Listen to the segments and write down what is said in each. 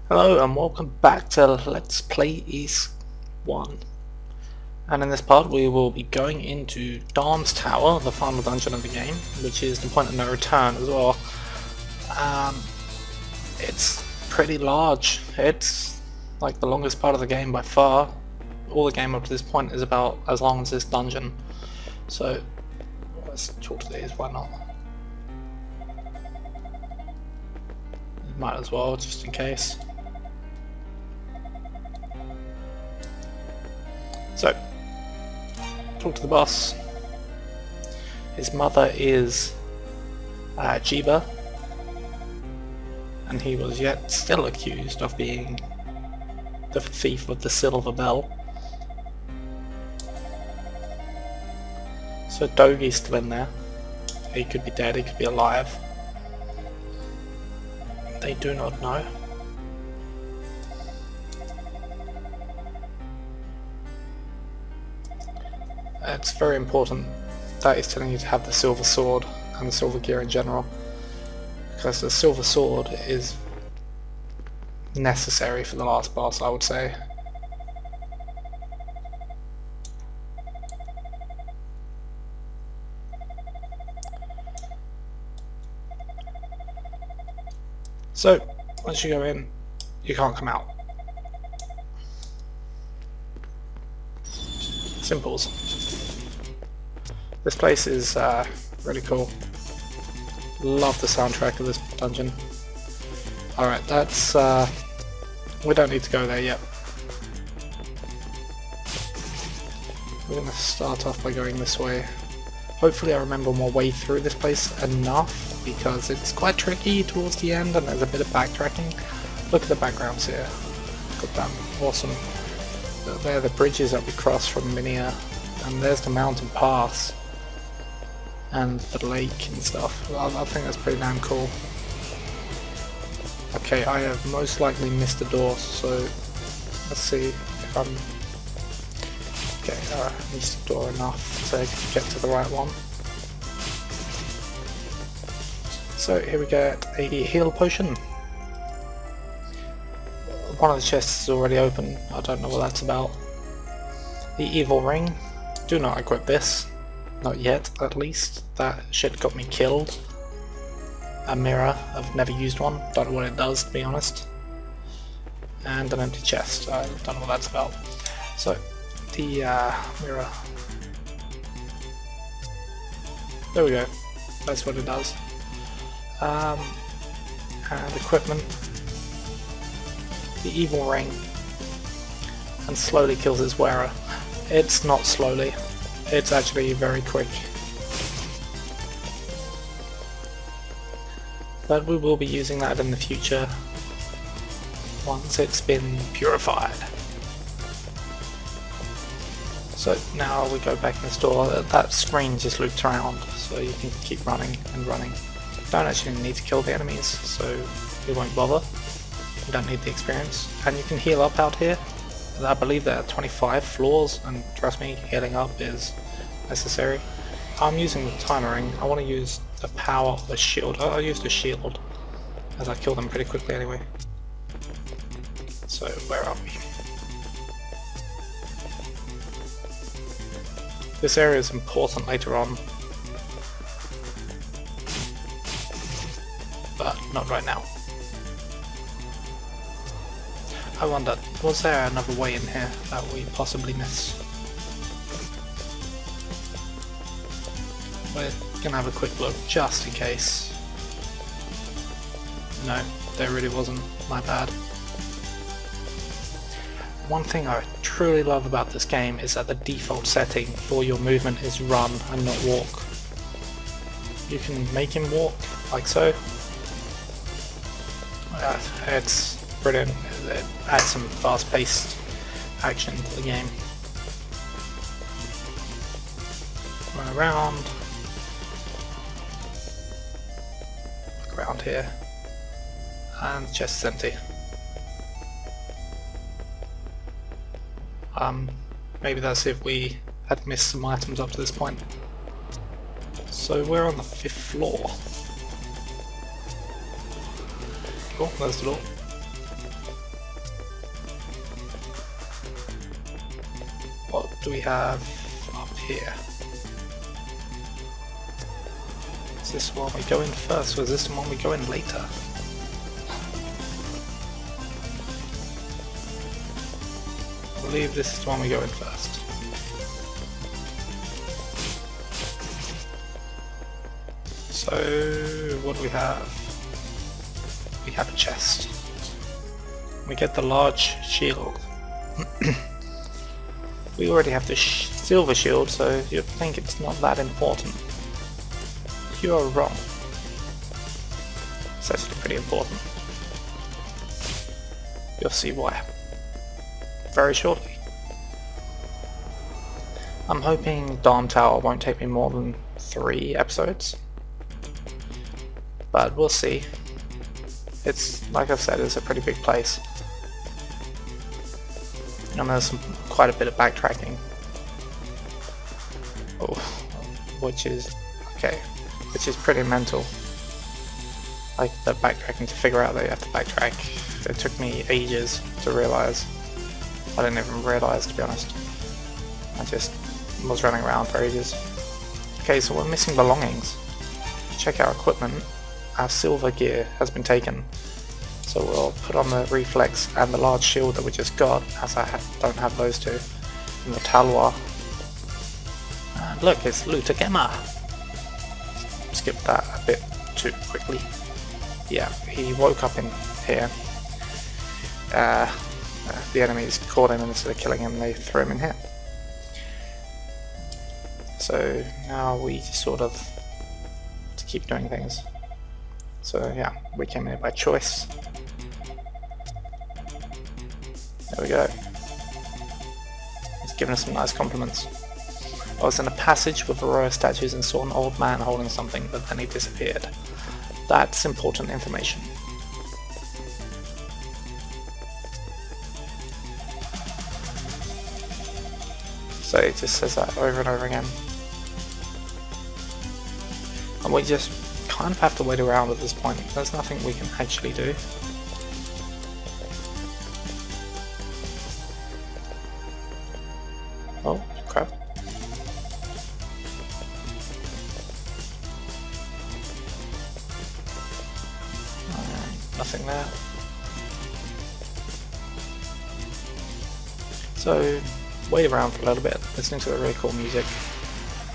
Hello and welcome back to Let's Play East 1. And in this part we will be going into Darm's Tower, the final dungeon of the game, which is the point of no return as well. It's pretty large. It's like the longest part of the game by far. All the game up to this point is about as long as this dungeon. So let's talk to these, why not? Might as well, just in case. So, talk to the boss. His mother is Jeba, and he was yet still accused of being the thief of the silver bell. So Dogi's still in there. He could be dead, he could be alive. They do not know. It's very important that he's telling you to have the silver sword and the silver gear in general, because the silver sword is necessary for the last boss, I would say. So, once you go in, you can't come out. Simples. This place is really cool. Love the soundtrack of this dungeon. Alright, that's... we don't need to go there yet. We're going to start off by going this way. Hopefully I remember my way through this place enough, because it's quite tricky towards the end and there's a bit of backtracking. Look at the backgrounds here. Got that awesome. There are the bridges that we cross from Minia, and there's the mountain pass and the lake and stuff. I think that's pretty damn cool. Okay, I have most likely missed a door, so let's see if I'm... Okay, I missed the door enough to get to the right one. So here we get a heal potion. One of the chests is already open, I don't know what that's about. The evil ring. Do not equip this. Not yet, at least. That shit got me killed. A mirror, I've never used one, don't know what it does to be honest. And an empty chest, I don't know what that's about. So, the mirror. There we go, that's what it does. And equipment. The evil ring. And slowly kills its wearer. It's not slowly. It's actually very quick. But we will be using that in the future once it's been purified. So now we go back in the store. That screen just loops around, so you can keep running and running. Don't actually need to kill the enemies, so we won't bother. You don't need the experience. And you can heal up out here. I believe there are 25 floors, and trust me, healing up is necessary. I'm using the timer ring. I want to use the power of the shield. I'll use the shield, as I kill them pretty quickly anyway. So, where are we? This area is important later on, but not right now. I wonder, was there another way in here that we possibly missed? We're gonna have a quick look, just in case. No, there really wasn't, my bad. One thing I truly love about this game is that the default setting for your movement is run and not walk. You can make him walk, like so. It's brilliant. It adds some fast-paced action to the game. Run around. Look around here. And the chest is empty. Maybe that's if we had missed some items up to this point. So we're on the 5th floor. Cool, there's the door. What do we have up here? Is this the one we go in first, or is this the one we go in later? I believe this is the one we go in first. So, what do we have? We have a chest. We get the large shield. We already have the silver shield, so you'd think it's not that important. You are wrong. It's actually pretty important. You'll see why very shortly. I'm hoping Darm Tower won't take me more than 3 episodes, but we'll see. It's, like I've said, it's a pretty big place. And there's quite a bit of backtracking. Oh, which is pretty mental. Like the backtracking to figure out that you have to backtrack. It took me ages to realise. I didn't even realise, to be honest. I just was running around for ages. Okay, so we're missing belongings. Check our equipment. Our silver gear has been taken. So we'll put on the reflex and the large shield that we just got, as I don't have those two. And the talwar. And look, it's Lutagema. Skip that a bit too quickly. Yeah, he woke up in here. The enemies caught him, and instead of killing him, they threw him in here. So now we just sort of have to keep doing things. So yeah, we came here by choice. There we go. He's given us some nice compliments. I was in a passage with a row of statues and saw an old man holding something, but then he disappeared. That's important information. So it just says that over and over again. And we just kind of have to wait around at this point. There's nothing we can actually do. Oh, crap. Nothing there. So, wait around for a little bit, listening to the really cool music.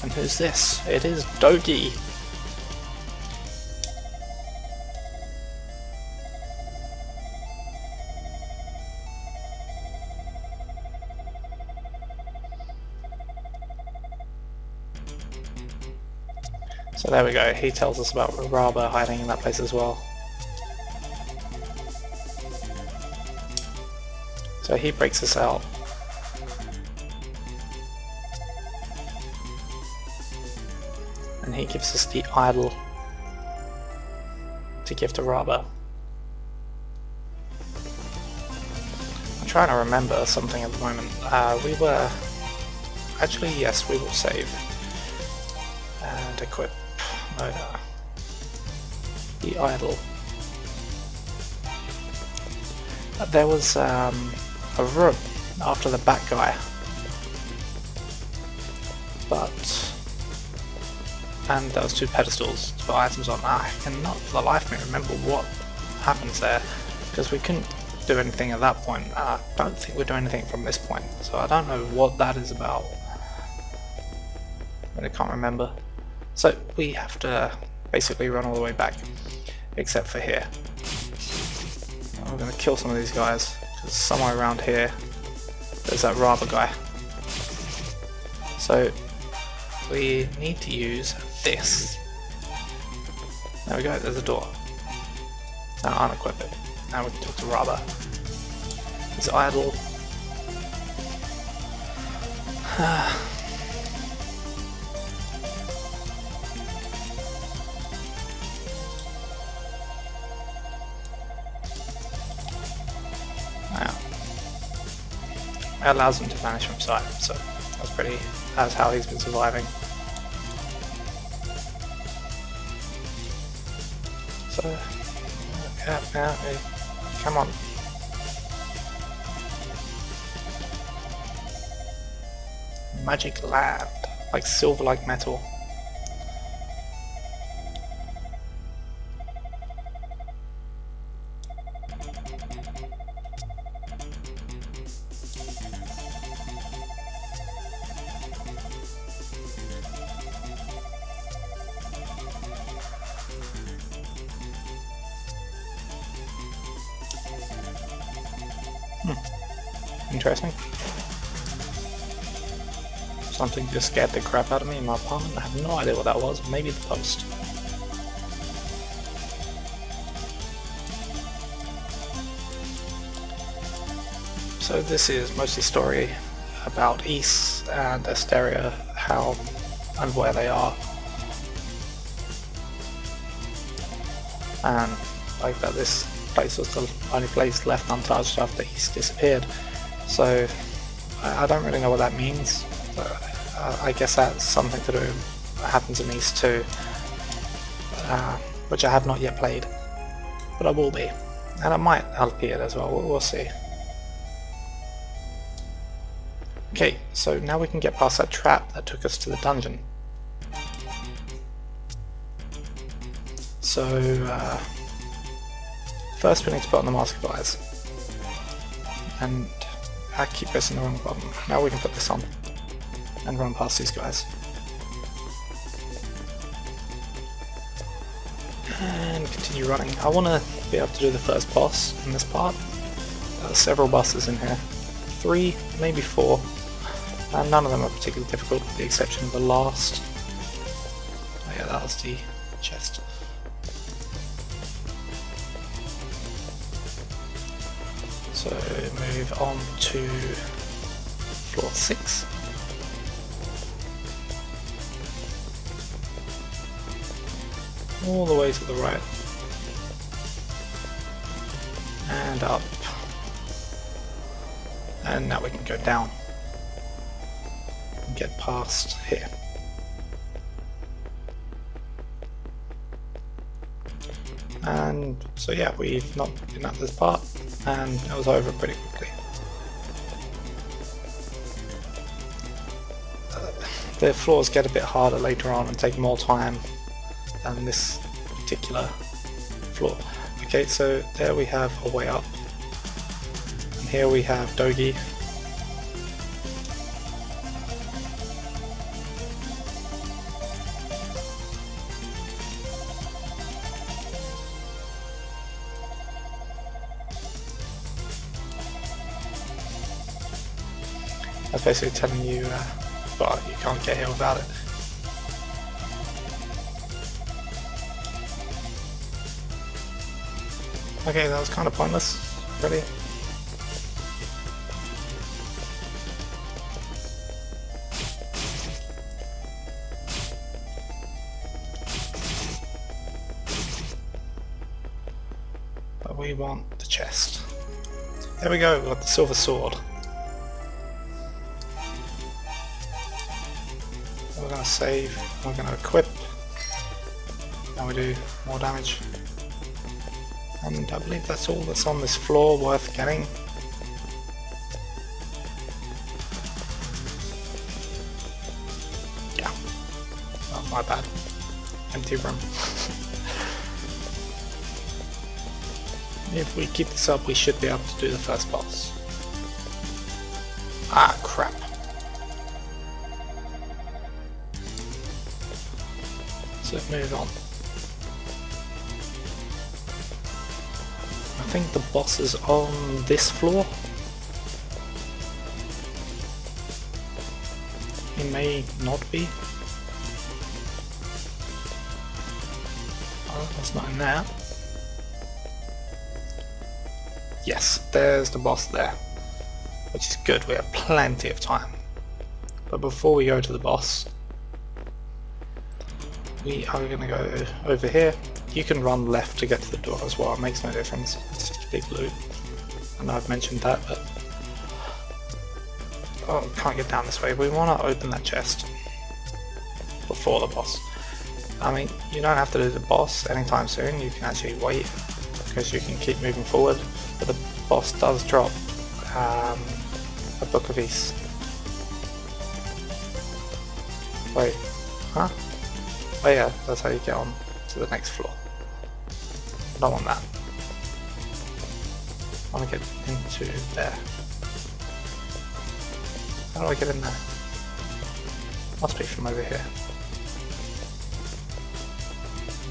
And who's this? It is Dogi! So there we go, he tells us about Raba hiding in that place as well. So he breaks us out. And he gives us the idol to give to Raba. I'm trying to remember something at the moment. We were... Actually, yes, we will save. And equip. The idol. There was a room after the bat guy, and there was 2 pedestals to put items on. I cannot for the life of me remember what happens there, because we couldn't do anything at that point. I don't think we're doing anything from this point, so I don't know what that is about. But I can't remember. So we have to basically run all the way back, except for here. I'm going to kill some of these guys, because somewhere around here there's that Raba guy. So we need to use this. There we go, there's a door. Now unequip it. Now we can talk to Raba. He's idle. It allows him to vanish from sight, so that's how he's been surviving. So, yeah, come on. magic land, like silver like metal. Interesting. Something just scared the crap out of me in my apartment. I have no idea what that was. Maybe the post. So this is mostly story about Ys and Asteria, how and where they are. And like that, this place was the only place left untouched after Ys disappeared. So I don't really know what that means. I guess that's something to do that happens in Ys 2, which I have not yet played, but I will be, and I might LP it as well. We'll see. Okay, so now we can get past that trap that took us to the dungeon. So first we need to put on the mask of eyes, and I keep pressing the wrong button. Now we can put this on and run past these guys. And continue running. I want to be able to do the first boss in this part. There are several bosses in here. 3, maybe 4. And none of them are particularly difficult with the exception of the last. Oh yeah, that was the chest. So move on to floor 6. All the way to the right. And up. And now we can go down. And get past here. And so yeah, we've not been at this part, and it was over pretty quickly. The floors get a bit harder later on and take more time than this particular floor. Okay, so there we have a way up, and here we have Dogi. That's basically telling you, well, you can't get here without it. Okay, that was kind of pointless, really. But we want the chest. There we go, we've got the silver sword. We're going to save, we're going to equip, now we do more damage. And I believe that's all that's on this floor worth getting. Yeah, not my bad. Empty room. If we keep this up, we should be able to do the first boss. Ah, crap. So move on. I think the boss is on this floor. He may not be. Oh, that's not in there. Yes, there's the boss there, which is good. We have plenty of time. But before we go to the boss, we are going to go over here. You can run left to get to the door as well, it makes no difference, it's just a big loop. I know I've mentioned that, but... oh, can't get down this way. We want to open that chest before the boss. I mean, you don't have to do the boss anytime soon, you can actually wait, because you can keep moving forward, but the boss does drop a Book of Ys. Wait, huh? Oh yeah, that's how you get on to the next floor. I don't want that. I want to get into there. How do I get in there? Must be from over here.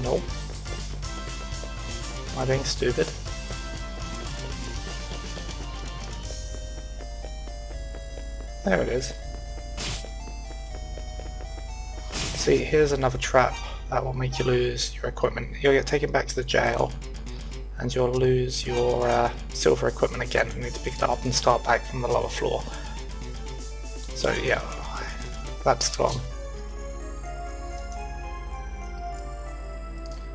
Nope. Am I being stupid? There it is. See, here's another trap that will make you lose your equipment. You'll get taken back to the jail and you'll lose your silver equipment again. You need to pick it up and start back from the lower floor. So yeah, that's gone.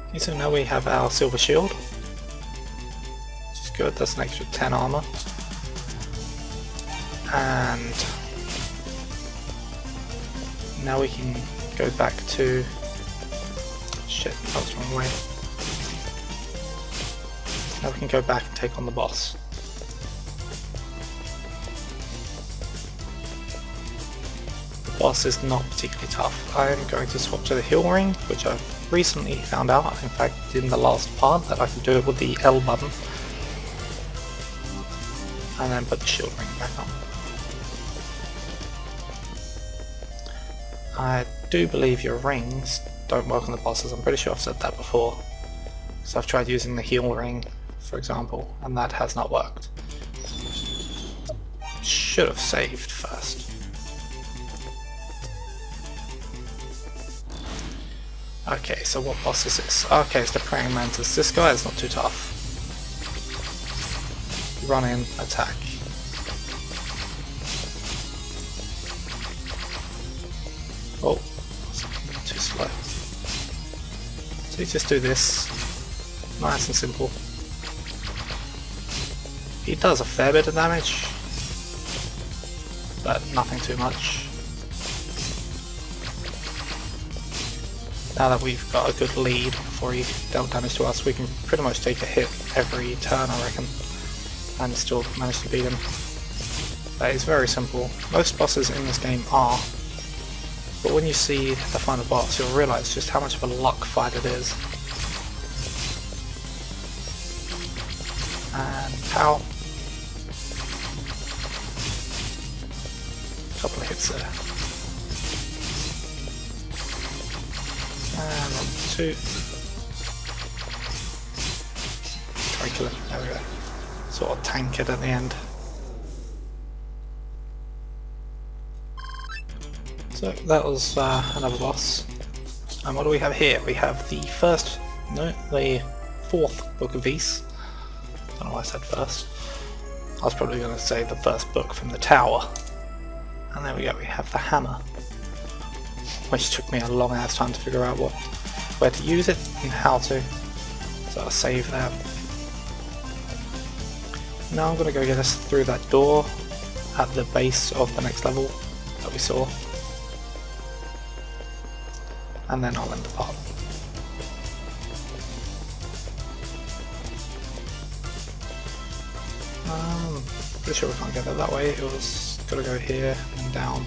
Okay, so now we have our silver shield, which is good. That's an extra 10 armor. And now we can go back to... Shit, that was the wrong way. Now we can go back and take on the boss. The boss is not particularly tough. I'm going to swap to the heal ring, which I've recently found out, in fact in the last part, that I can do it with the L button. And then put the shield ring back on. I do believe your rings don't work on the bosses. I'm pretty sure I've said that before. So I've tried using the heal ring, for example, and that has not worked. Should have saved first. Okay, so what boss is this? Okay, it's the praying mantis. This guy is not too tough. Run in, attack. Oh, too slow. So you just do this, nice and simple. He does a fair bit of damage, but nothing too much. Now that we've got a good lead before he dealt damage to us, we can pretty much take a hit every turn, I reckon, and still manage to beat him. That is very simple. Most bosses in this game are. But when you see the final boss, you'll realise just how much of a luck fight it is. And pow. Couple of hits there. And 1, 2. Try to kill him. There we go. Sort of tank it at the end. So that was another boss. And what do we have here? We have the fourth book of Ys. I don't know why I said first. I was probably going to say the first book from the tower. And there we go, we have the hammer. Which took me a long ass time to figure out where to use it and how to. So I'll save that. Now I'm going to go get us through that door at the base of the next level that we saw. And then I'll end the part. Pretty sure we can't get there that way. It was gotta go here and down.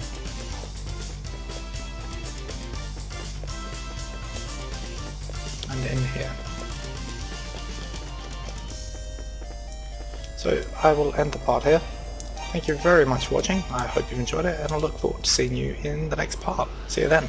And in here. So I will end the part here. Thank you very much for watching. I hope you enjoyed it, and I look forward to seeing you in the next part. See you then.